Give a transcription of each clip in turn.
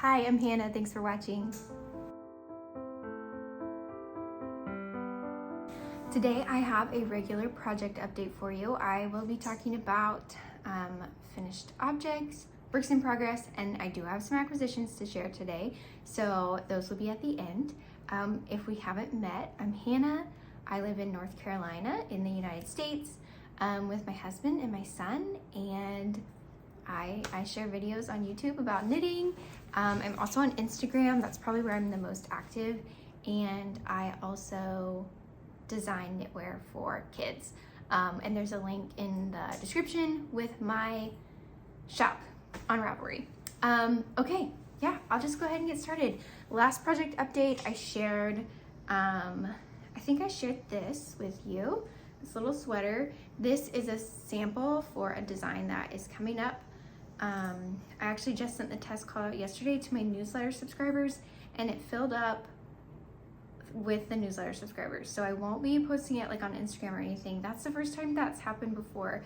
Hi, I'm Hannah. Thanks for watching. Today I have a regular project update for you. I will be talking about finished objects, works in progress, and I do have some acquisitions to share today, so those will be at the end. If we haven't met, I'm Hannah. I live in North Carolina in the United States with my husband and my son, and I share videos on YouTube about knitting. I'm also on Instagram. That's probably where I'm the most active, and I also design knitwear for kids. And there's a link in the description with my shop on Ravelry. Okay, yeah, I'll just go ahead and get started. Last project update, I shared, I think I shared this with you, this little sweater. This is a sample for a design that is coming up. I actually just sent the test call out yesterday to my newsletter subscribers, and it filled up with the newsletter subscribers, so I won't be posting it like on Instagram or anything. That's the first time that's happened before,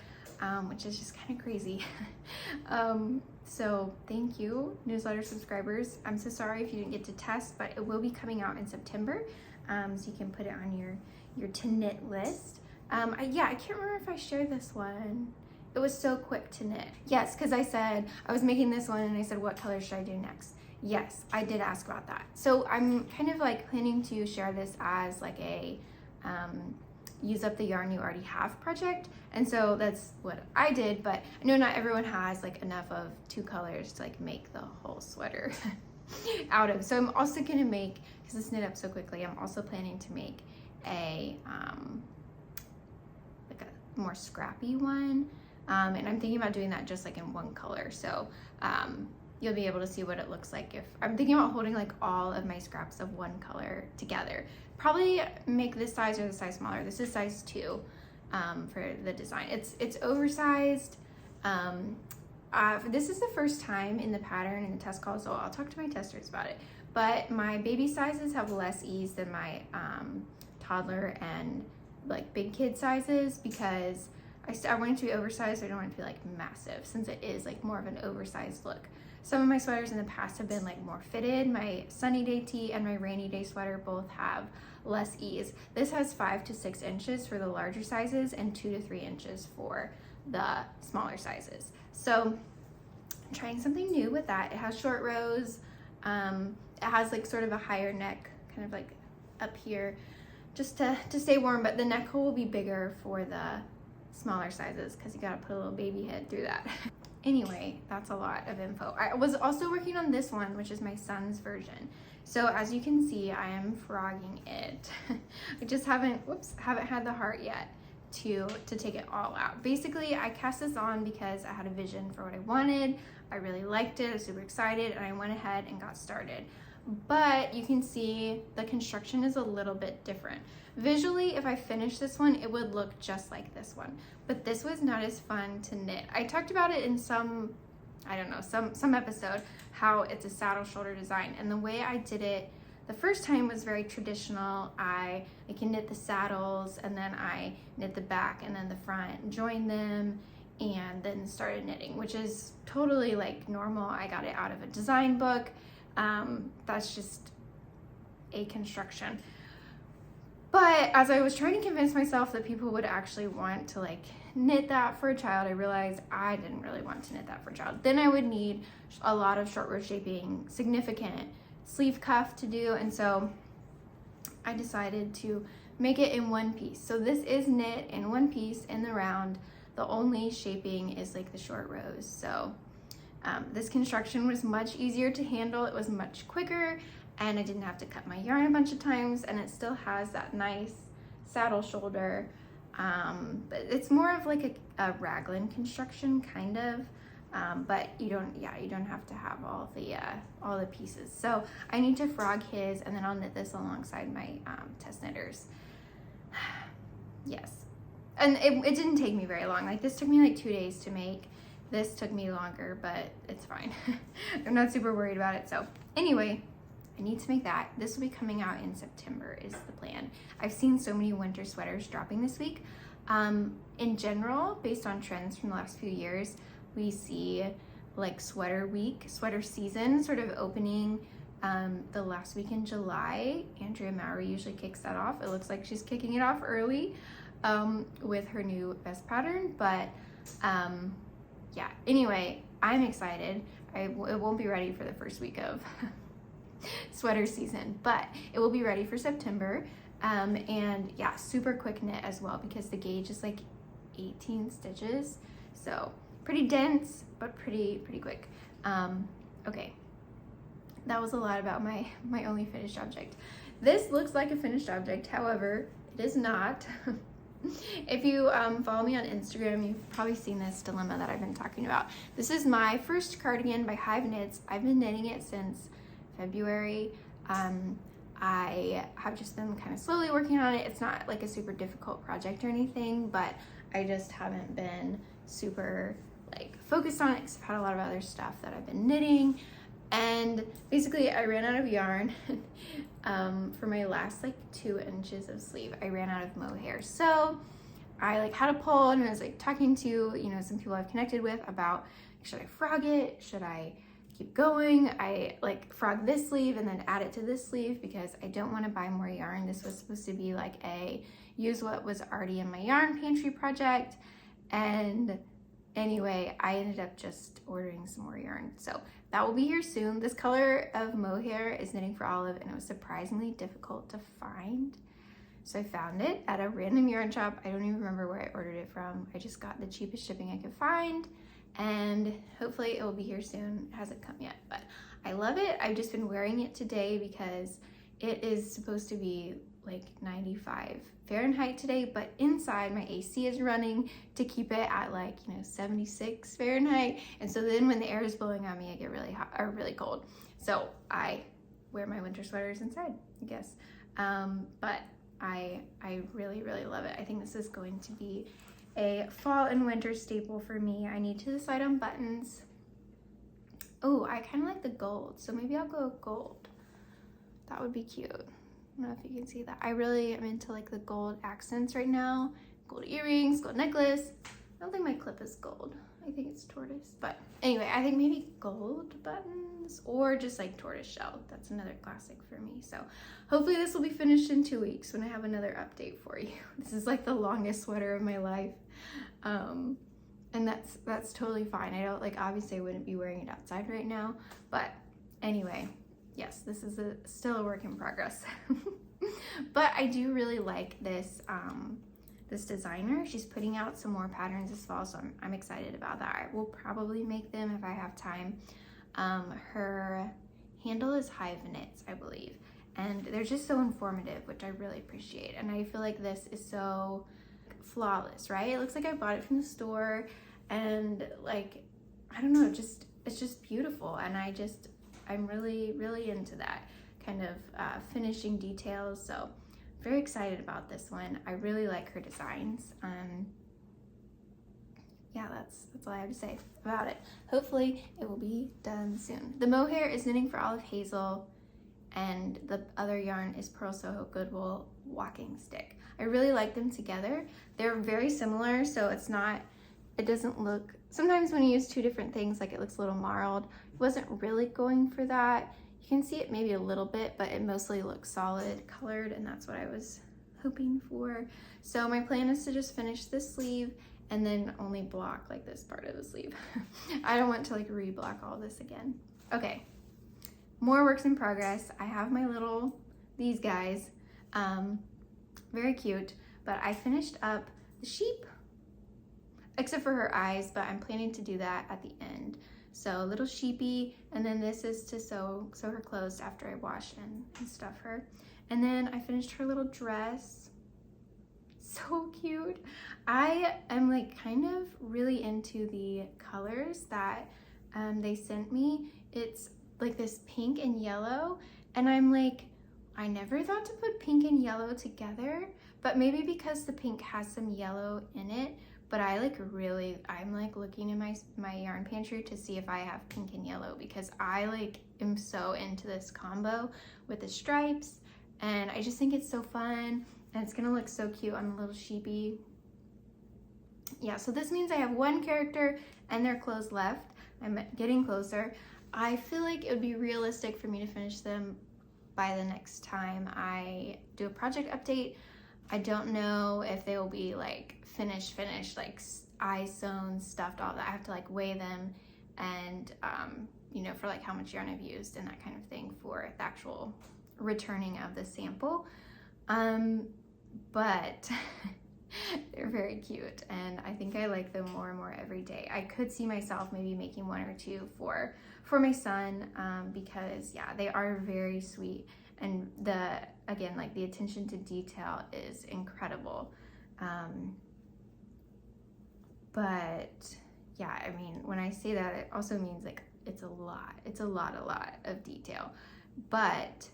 which is just kind of crazy. So thank you, newsletter subscribers. I'm so sorry if you didn't get to test, but it will be coming out in September, so you can put it on your to knit list. Yeah, I can't remember if I shared this one. It was so quick to knit. Yes, because I said I was making this one and I said, what color should I do next? Yes, I did ask about that. So I'm kind of like planning to share this as like a use up the yarn you already have project. And so that's what I did, but I know not everyone has like enough of 2 colors to like make the whole sweater out of. So I'm also gonna make, because it's knit up so quickly, I'm also planning to make a like a more scrappy one. And I'm thinking about doing that just like in one color. So you'll be able to see what it looks like if I'm thinking about holding like all of my scraps of one color together. Probably make this size or the size smaller. This is size 2 for the design. It's oversized. This is the first time in the pattern in the test call, so I'll talk to my testers about it. But my baby sizes have less ease than my toddler and like big kid sizes, because I want it to be oversized. I don't want it to be like massive, since it is like more of an oversized look. Some of my sweaters in the past have been like more fitted. My sunny day tee and my rainy day sweater both have less ease. This has 5 to 6 inches for the larger sizes and 2 to 3 inches for the smaller sizes. So I'm trying something new with that. It has short rows. It has like sort of a higher neck, kind of like up here, just to stay warm, but the neck hole will be bigger for the smaller sizes because you gotta put a little baby head through that. Anyway, that's a lot of info. I was also working on this one, which is my son's version. So as you can see, I am frogging it. I just haven't had the heart yet to take it all out. Basically, I cast this on because I had a vision for what I wanted. I really liked it, I was super excited, and I went ahead and got started. But you can see the construction is a little bit different. Visually, if I finish this one, it would look just like this one, but this was not as fun to knit. I talked about it in some episode, how it's a saddle shoulder design, and the way I did it the first time was very traditional. I can knit the saddles, and then I knit the back and then the front, join them, and then started knitting, which is totally like normal. I got it out of a design book. That's just a construction. But as I was trying to convince myself that people would actually want to like knit that for a child, I realized I didn't really want to knit that for a child. Then I would need a lot of short row shaping, significant sleeve cuff to do, and so I decided to make it in one piece. So this is knit in one piece in the round. The only shaping is like the short rows. So this construction was much easier to handle. It was much quicker, and I didn't have to cut my yarn a bunch of times, and it still has that nice saddle shoulder. But it's more of like a raglan construction kind of, but you don't have to have all the pieces. So I need to frog his, and then I'll knit this alongside my test knitters. Yes, and it didn't take me very long. Like this took me like 2 days to make. This took me longer, but it's fine. I'm not super worried about it. So anyway, I need to make that. This will be coming out in September is the plan. I've seen so many winter sweaters dropping this week. In general, based on trends from the last few years, we see like sweater season, sort of opening the last week in July. Andrea Mowry usually kicks that off. It looks like she's kicking it off early with her new vest pattern, but yeah, anyway, I'm excited. It won't be ready for the first week of sweater season, but it will be ready for September. And yeah, super quick knit as well, because the gauge is like 18 stitches, so pretty dense but pretty quick. Okay, that was a lot about my only finished object. This looks like a finished object, however it is not. If you follow me on Instagram, you've probably seen this dilemma that I've been talking about. This is my first cardigan by Hive Knits. I've been knitting it since February. I have just been kind of slowly working on it. It's not like a super difficult project or anything, but I just haven't been super like focused on it because I've had a lot of other stuff that I've been knitting. And basically I ran out of yarn for my last like 2 inches of sleeve. I ran out of mohair. So I like had a poll, and I was like talking to, you know, some people I've connected with about, should I frog it? Should I keep going? I like frog this sleeve and then add it to this sleeve because I don't want to buy more yarn. This was supposed to be like a use what was already in my yarn pantry project. And anyway, I ended up just ordering some more yarn. So that will be here soon. This color of mohair is Knitting for Olive, and it was surprisingly difficult to find. So I found it at a random yarn shop. I don't even remember where I ordered it from. I just got the cheapest shipping I could find, and hopefully it will be here soon. It hasn't come yet, but I love it. I've just been wearing it today because it is supposed to be like 95 Fahrenheit today, but inside my AC is running to keep it at like, you know, 76 Fahrenheit. And so then when the air is blowing on me, I get really hot or really cold. So I wear my winter sweaters inside, I guess. But I really love it. I think this is going to be a fall and winter staple for me. I need to decide on buttons. Oh, I kind of like the gold, so maybe I'll go gold. That would be cute. I don't know if you can see that. I really am into like the gold accents right now. Gold earrings, gold necklace. I don't think my clip is gold. I think it's tortoise. But anyway, I think maybe gold buttons or just like tortoise shell. That's another classic for me. So hopefully this will be finished in 2 weeks when I have another update for you. This is like the longest sweater of my life. And that's totally fine. I don't like, obviously I wouldn't be wearing it outside right now, but anyway, yes, this is still a work in progress. But I do really like this this designer. She's putting out some more patterns this fall, so I'm excited about that. I will probably make them if I have time. Her handle is Hive Knits, I believe, and they're just so informative, which I really appreciate. And I feel like this is so flawless, right? It looks like I bought it from the store, and like, I don't know, it's just beautiful. And I'm really into that kind of finishing details. So very excited about this one. I really like her designs. Yeah, that's all I have to say about it. Hopefully it will be done soon. The mohair is Knitting for Olive Hazel, and the other yarn is Purl Soho Goodwool Walking Stick. I really like them together. They're very similar, so it doesn't look, sometimes when you use two different things, like it looks a little marled. It wasn't really going for that. You can see it maybe a little bit, but it mostly looks solid colored, and that's what I was hoping for. So my plan is to just finish this sleeve and then only block like this part of the sleeve. I don't want to like re-block all this again. Okay, more works in progress. I have my these guys, very cute, but I finished up the sheep, except for her eyes, but I'm planning to do that at the end. So little sheepy, and then this is to sew her clothes after I wash and stuff her. And then I finished her little dress. So cute. I am like kind of really into the colors that they sent me. It's like this pink and yellow, and I'm like, I never thought to put pink and yellow together, but maybe because the pink has some yellow in it. But I'm like looking in my yarn pantry to see if I have pink and yellow, because I like am so into this combo with the stripes, and I just think it's so fun, and it's gonna look so cute on the little sheepy. Yeah, so this means I have one character and their clothes left. I'm getting closer. I feel like it would be realistic for me to finish them by the next time I do a project update. I don't know if they will be like finished, like eye sewn, stuffed, all that. I have to like weigh them and, you know, for like how much yarn I've used and that kind of thing for the actual returning of the sample. But they're very cute and I think I like them more and more every day. I could see myself maybe making one or two for my son, because yeah, they are very sweet, and again, like the attention to detail is incredible. But yeah, I mean, when I say that, it also means like it's a lot of detail, but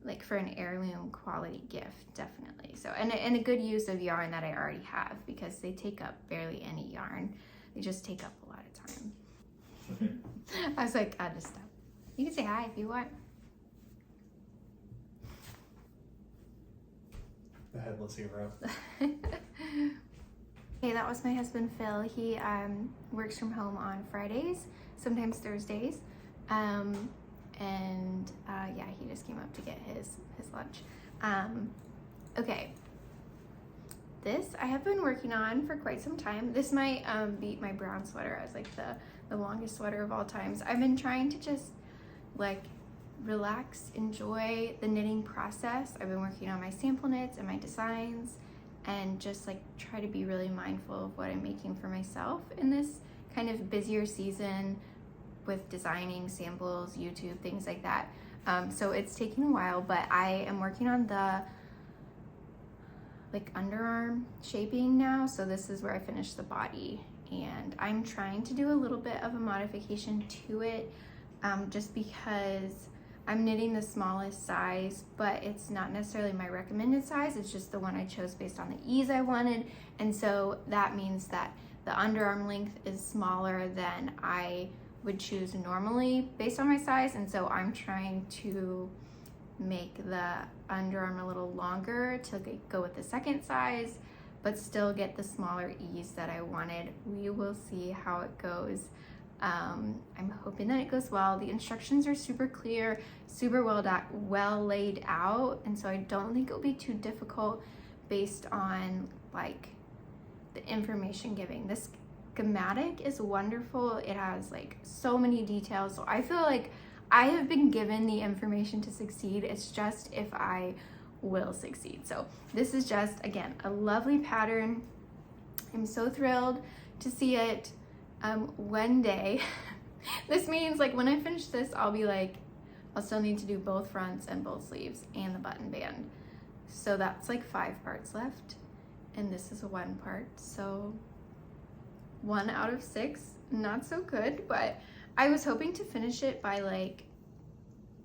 like for an heirloom quality gift, definitely. So, and a good use of yarn that I already have, because they take up barely any yarn. They just take up a lot of time. Okay. I was like, I'll just stop. You can say hi if you want. Go ahead, let's hear her out. Okay, that was my husband Phil. He works from home on Fridays, sometimes Thursdays. Yeah, he just came up to get his lunch. Okay, this I have been working on for quite some time. This might beat my brown sweater as like the longest sweater of all times. I've been trying to just like relax, enjoy the knitting process. I've been working on my sample knits and my designs, and just like try to be really mindful of what I'm making for myself in this kind of busier season with designing, samples, YouTube, things like that. So it's taking a while, but I am working on the like underarm shaping now. So this is where I finished the body, and I'm trying to do a little bit of a modification to it, just because I'm knitting the smallest size, but it's not necessarily my recommended size. It's just the one I chose based on the ease I wanted. And so that means that the underarm length is smaller than I would choose normally based on my size. And so I'm trying to make the underarm a little longer to go with the second size, but still get the smaller ease that I wanted. We will see how it goes. I'm hoping that it goes well. The instructions are super clear, super well laid out, and so I don't think it'll be too difficult based on like the information giving. This schematic is wonderful. It has like so many details, so I feel like I have been given the information to succeed. It's just if I will succeed. So this is just, again, a lovely pattern. I'm so thrilled to see it. One day, this means like when I finish this, I'll be like, I'll still need to do both fronts and both sleeves and the button band. So that's like 5 parts left, and this is a 1 part. So 1 out of 6, not so good, but I was hoping to finish it by like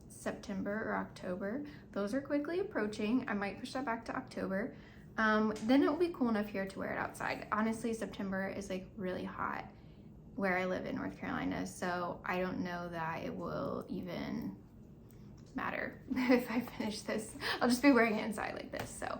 September or October. Those are quickly approaching. I might push that back to October. Then it will be cool enough here to wear it outside. Honestly, September is like really hot where I live in North Carolina, so I don't know that it will even matter if I finish this. I'll just be wearing it inside like this. So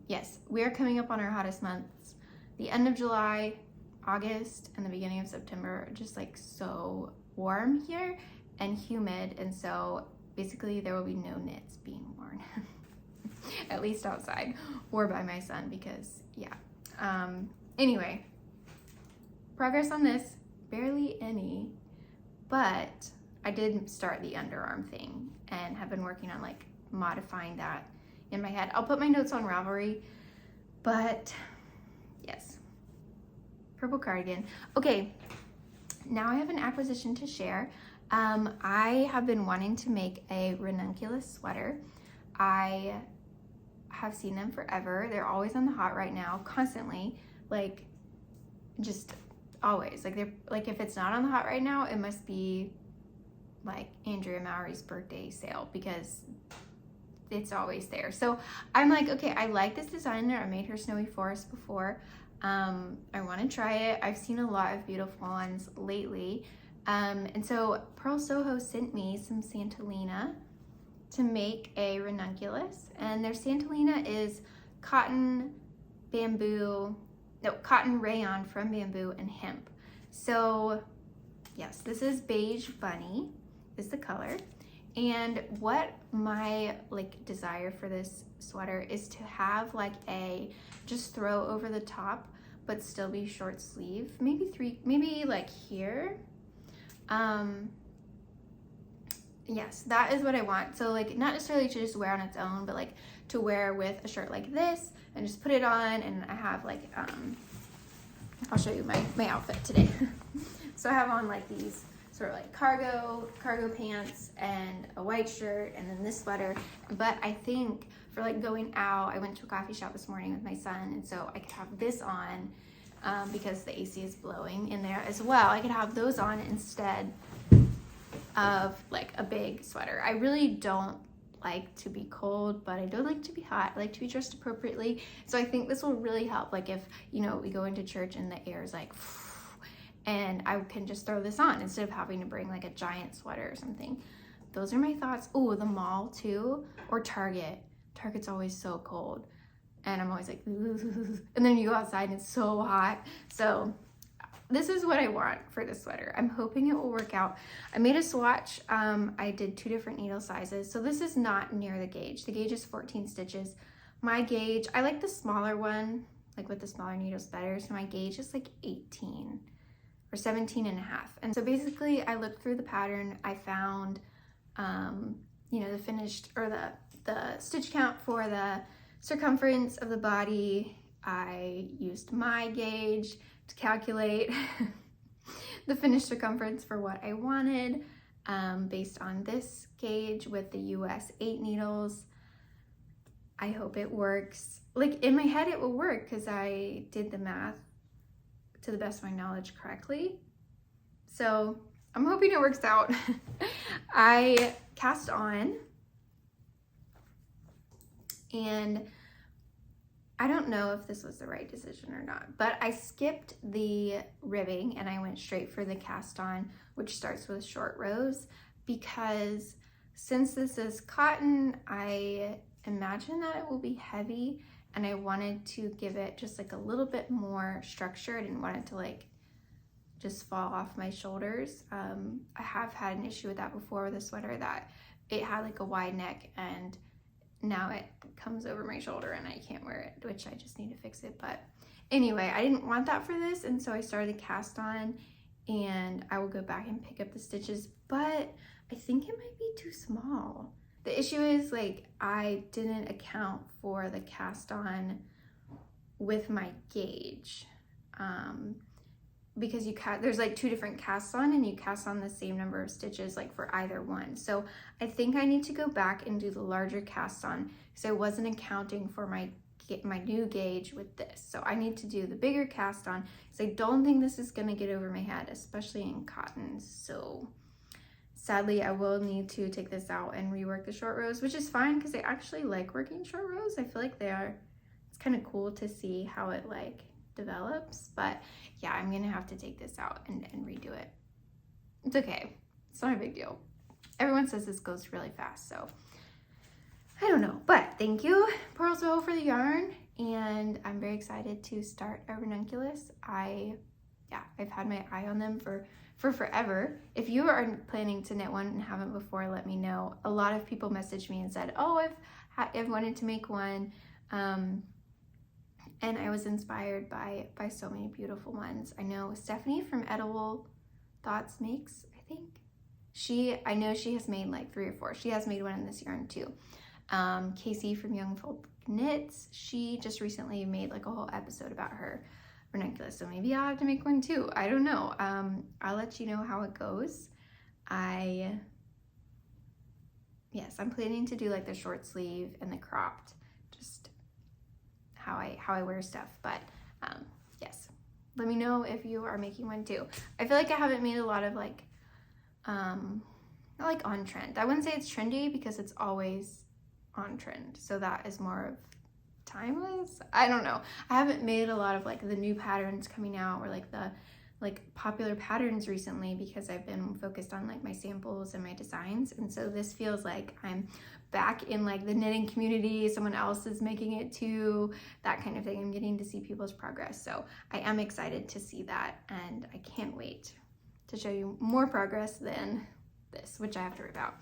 yes, we are coming up on our hottest months. The end of July, August, and the beginning of September are just like so warm here and humid, and so basically there will be no knits being worn at least outside or by my son, because yeah. Anyway, progress on this, barely any, but I did start the underarm thing and have been working on like modifying that in my head. I'll put my notes on Ravelry, but yes, purple cardigan. Okay, now I have an acquisition to share. I have been wanting to make a Ranunculus sweater. I have seen them forever. They're always on the hot right now, constantly, like just always. Like they're like, if it's not on the hot right now, it must be like Andrea Mowry's birthday sale, because it's always there. So I'm like, okay, I like this designer. I made her Snowy Forest before. I want to try it. I've seen a lot of beautiful ones lately. And so Purl Soho sent me some Santolina to make a Ranunculus, and their Santolina is cotton rayon from bamboo and hemp. So yes, this is Beige Bunny is the color. And what my like desire for this sweater is to have like a just throw over the top but still be short sleeve, maybe like here. Yes, that is what I want. So like not necessarily to just wear on its own, but like to wear with a shirt like this and just put it on. And I have like I'll show you my outfit today. So I have on like these sort of like cargo pants and a white shirt and then this sweater. But I think for like going out, I went to a coffee shop this morning with my son, and so I could have this on because the AC is blowing in there as well. I could have those on instead of like a big sweater. I really don't like to be cold, but I don't like to be hot. I like to be dressed appropriately. So I think this will really help. Like if, you know, we go into church and the air is like, and I can just throw this on instead of having to bring like a giant sweater or something. Those are my thoughts. Oh, the mall too, or Target. Target's always so cold. And I'm always like, and then you go outside and it's so hot. So this is what I want for this sweater. I'm hoping it will work out. I made a swatch. I did 2 different needle sizes. So this is not near the gauge. The gauge is 14 stitches. My gauge, I like the smaller one, like with the smaller needles better. So my gauge is like 18 or 17 and a half. And so basically I looked through the pattern. I found, you know, the finished or the stitch count for the circumference of the body. I used my gauge to calculate the finished circumference for what I wanted based on this gauge with the US 8 needles. I hope it works. Like in my head it will work because I did the math to the best of my knowledge correctly. So I'm hoping it works out. I cast on, and I don't know if this was the right decision or not, but I skipped the ribbing and I went straight for the cast on, which starts with short rows, because since this is cotton, I imagine that it will be heavy, and I wanted to give it just like a little bit more structure. I didn't want it to like just fall off my shoulders. I have had an issue with that before with a sweater that it had like a wide neck and now it comes over my shoulder and I can't wear it, which I just need to fix it. But anyway, I didn't want that for this, and so I started the cast on, and I will go back and pick up the stitches, but I think it might be too small. The issue is like I didn't account for the cast on with my gauge because there's like 2 different casts on, and you cast on the same number of stitches like for either one. So I think I need to go back and do the larger cast on because I wasn't accounting for my new gauge with this. So I need to do the bigger cast on because I don't think this is going to get over my head, especially in cotton. So sadly, I will need to take this out and rework the short rows, which is fine because I actually like working short rows. I feel like it's kind of cool to see how it like develops. But yeah, I'm gonna have to take this out and redo it. It's okay. It's not a big deal. Everyone says this goes really fast, so I don't know. But thank you, Purl Soho, for the yarn, and I'm very excited to start a Ranunculus. I've had my eye on them for forever. If you are planning to knit one and haven't before, let me know. A lot of people messaged me and said, oh, I've wanted to make one, and I was inspired by so many beautiful ones. I know Stephanie from Edible Thoughts makes, I think. I know she has made like 3 or 4. She has made one in this yarn too. Casey from Young Folk Knits, she just recently made like a whole episode about her Ranunculus, so maybe I'll have to make one too. I don't know. I'll let you know how it goes. I'm planning to do like the short sleeve and the cropped, just how I wear stuff. But yes, let me know if you are making one too. I feel like I haven't made a lot of like not like on trend. I wouldn't say it's trendy because it's always on trend, so that is more of timeless. I don't know. I haven't made a lot of like the new patterns coming out or like the popular patterns recently because I've been focused on like my samples and my designs, and so this feels like I'm back in like the knitting community. Someone else is making it too, that kind of thing. I'm getting to see people's progress, so I am excited to see that, and I can't wait to show you more progress than this, which I have to rip out.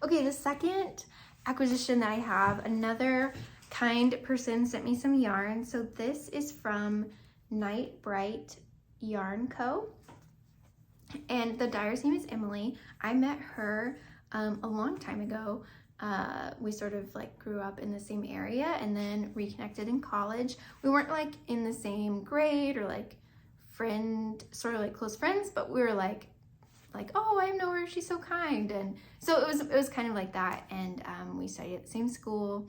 Okay, the second acquisition that I have, another kind person sent me some yarn. So this is from Night Bright Yarn Co. And the dyer's name is Emily. I met her a long time ago. We sort of like grew up in the same area and then reconnected in college. We weren't like in the same grade or like sort of like close friends, but we were like, oh, I know her, she's so kind. And so it was kind of like that. And we studied at the same school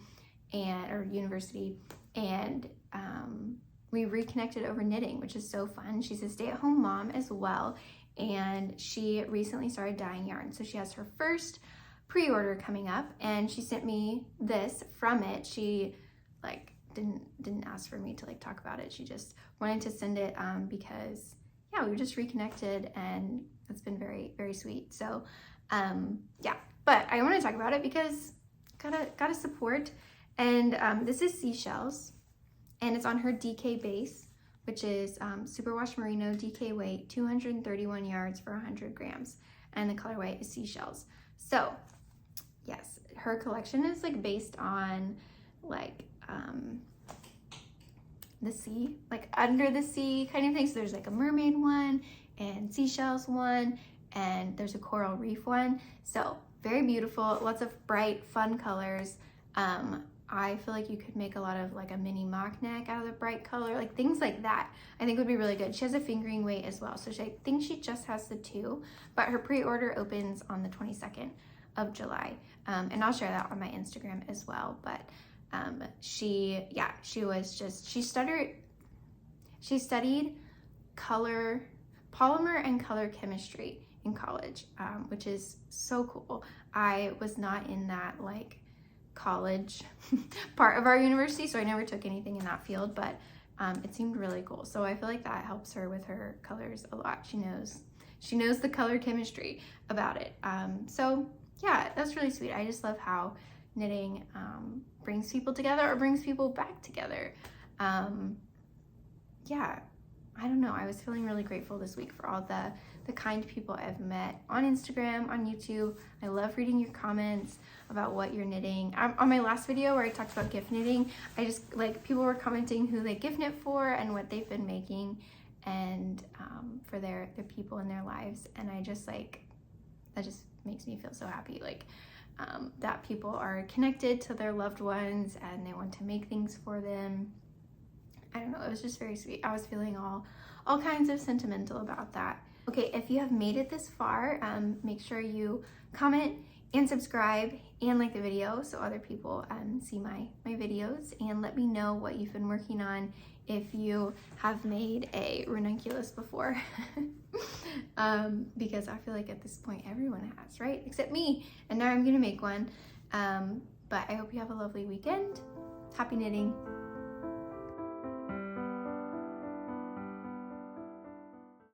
or university, and we reconnected over knitting, which is so fun. She's a stay-at-home mom as well, and she recently started dyeing yarn. So she has her first pre-order coming up, and she sent me this from it. She like didn't ask for me to like talk about it. She just wanted to send it because yeah, we just reconnected, and it's been very, very sweet. So yeah, but I want to talk about it because gotta support. And this is Seashells, and it's on her DK base, which is superwash merino DK weight, 231 yards for 100 grams, and the colorway is Seashells. So yes, her collection is like based on like the sea, like under the sea kind of thing. So there's like a mermaid one and seashells one, and there's a coral reef one. So very beautiful, lots of bright, fun colors. I feel like you could make a lot of like a mini mock neck out of the bright color, like things like that I think would be really good. She has a fingering weight as well, so I think she just has the 2, but her pre-order opens on the 22nd of July, and I'll share that on my Instagram as well. But she studied polymer and color chemistry in college, which is so cool. I was not in that like college part of our university, so I never took anything in that field, but it seemed really cool. So I feel like that helps her with her colors a lot. She knows the color chemistry about it. So yeah, that's really sweet. I just love how knitting brings people together or brings people back together. Yeah, I don't know. I was feeling really grateful this week for all the kind people I've met on Instagram, on YouTube. I love reading your comments about what you're knitting. On my last video where I talked about gift knitting, I just like people were commenting who they gift knit for and what they've been making, and for their people in their lives. And I just like, that just makes me feel so happy. Like that people are connected to their loved ones and they want to make things for them. I don't know, it was just very sweet. I was feeling all kinds of sentimental about that. Okay, if you have made it this far, make sure you comment and subscribe and like the video so other people see my videos, and let me know what you've been working on if you have made a ranunculus before. Because I feel like at this point everyone has, right? Except me, and now I'm gonna make one. But I hope you have a lovely weekend. Happy knitting.